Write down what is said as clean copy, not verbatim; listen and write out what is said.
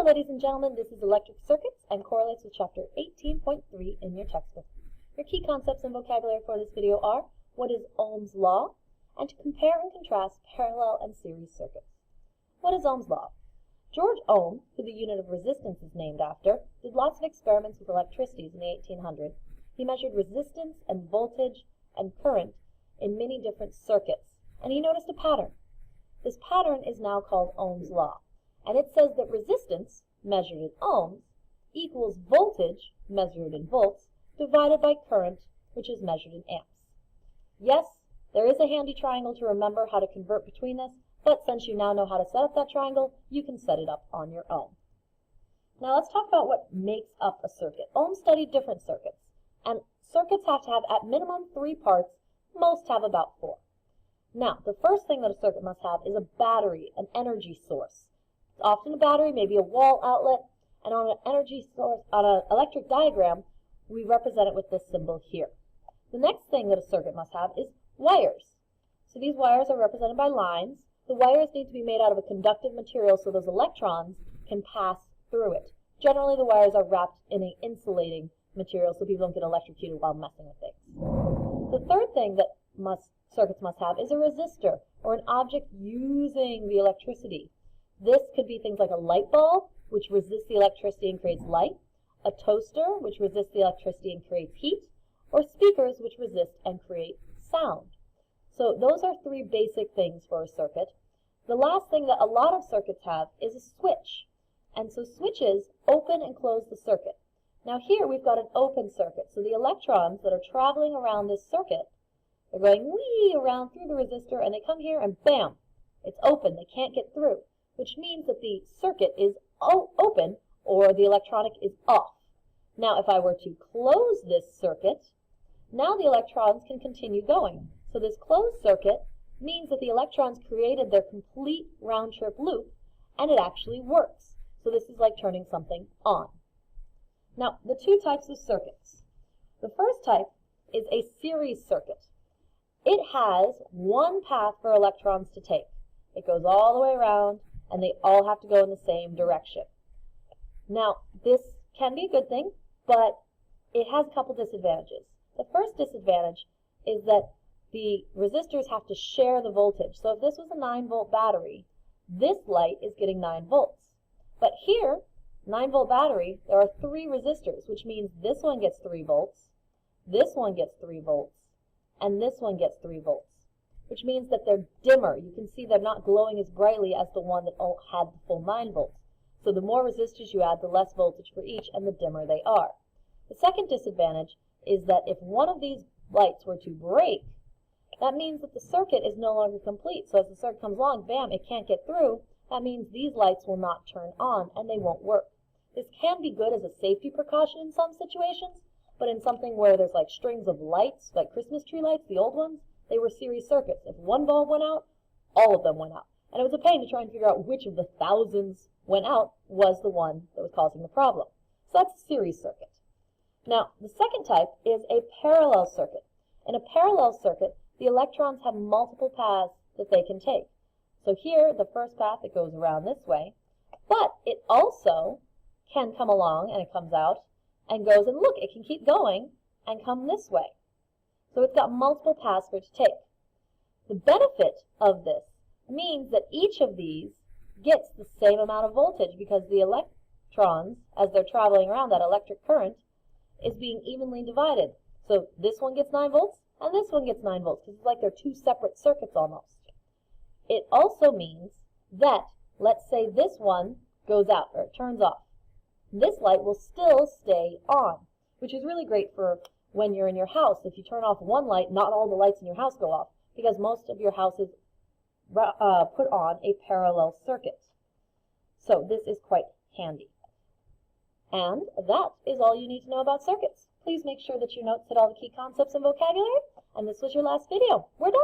Hello ladies and gentlemen, this is Electric Circuits and correlates with Chapter 18.3 in your textbook. Your key concepts and vocabulary for this video are, what is Ohm's Law, and to compare and contrast parallel and series circuits. What is Ohm's Law? George Ohm, who the unit of resistance is named after, did lots of experiments with electricities in the 1800s. He measured resistance and voltage and current in many different circuits, and he noticed a pattern. This pattern is now called Ohm's Law. And it says that resistance, measured in ohms, equals voltage, measured in volts, divided by current, which is measured in amps. Yes, there is a handy triangle to remember how to convert between this, but since you now know how to set up that triangle, you can set it up on your own. Now let's talk about what makes up a circuit. Ohm studied different circuits, and circuits have to have at minimum 3 parts, most have about 4. Now, the first thing that a circuit must have is a battery, an energy source. It's often a battery, maybe a wall outlet, and on an energy source, on an electric diagram, we represent it with this symbol here. The next thing that a circuit must have is wires. So these wires are represented by lines. The wires need to be made out of a conductive material so those electrons can pass through it. Generally, the wires are wrapped in an insulating material so people don't get electrocuted while messing with things. The third thing that circuits must have is a resistor, or an object using the electricity. This could be things like a light bulb, which resists the electricity and creates light, a toaster, which resists the electricity and creates heat, or speakers, which resist and create sound. So those are 3 basic things for a circuit. The last thing that a lot of circuits have is a switch. And so switches open and close the circuit. Now here we've got an open circuit. So the electrons that are traveling around this circuit, they're going wee around through the resistor, and they come here and bam, it's open. They can't get through, which means that the circuit is open or the electronic is off. Now if I were to close this circuit, now the electrons can continue going. So this closed circuit means that the electrons created their complete round-trip loop, and it actually works. So this is like turning something on. Now the 2 types of circuits. The first type is a series circuit. It has one path for electrons to take. It goes all the way around, and they all have to go in the same direction. Now, this can be a good thing, but it has a couple disadvantages. The first disadvantage is that the resistors have to share the voltage. So if this was a 9-volt battery, this light is getting 9 volts. But here, 9-volt battery, there are 3 resistors, which means this one gets 3 volts, this one gets 3 volts, and this one gets 3 volts. Which means that they're dimmer. You can see they're not glowing as brightly as the one that had the full 9 volts. So the more resistors you add, the less voltage for each, and the dimmer they are. The second disadvantage is that if one of these lights were to break, that means that the circuit is no longer complete. So as the circuit comes along, bam, it can't get through. That means these lights will not turn on, and they won't work. This can be good as a safety precaution in some situations, but in something where there's like strings of lights, like Christmas tree lights, the old ones, they were series circuits. If one bulb went out, all of them went out. And it was a pain to try and figure out which of the thousands went out was the one that was causing the problem. So that's a series circuit. Now, the second type is a parallel circuit. In a parallel circuit, the electrons have multiple paths that they can take. So here, the first path, it goes around this way, but it also can come along, and it comes out, and goes, and look, it can keep going and come this way. So it's got multiple paths for it to take. The benefit of this means that each of these gets the same amount of voltage because the electrons, as they're traveling around, that electric current, is being evenly divided. So this one gets 9 volts, and this one gets 9 volts, because it's like they're 2 separate circuits almost. It also means that, let's say this one goes out, or it turns off. This light will still stay on, which is really great for when you're in your house. If you turn off one light, not all the lights in your house go off, because most of your houses put on a parallel circuit. So this is quite handy. And that is all you need to know about circuits. Please make sure that your notes hit all the key concepts and vocabulary, and this was your last video. We're done!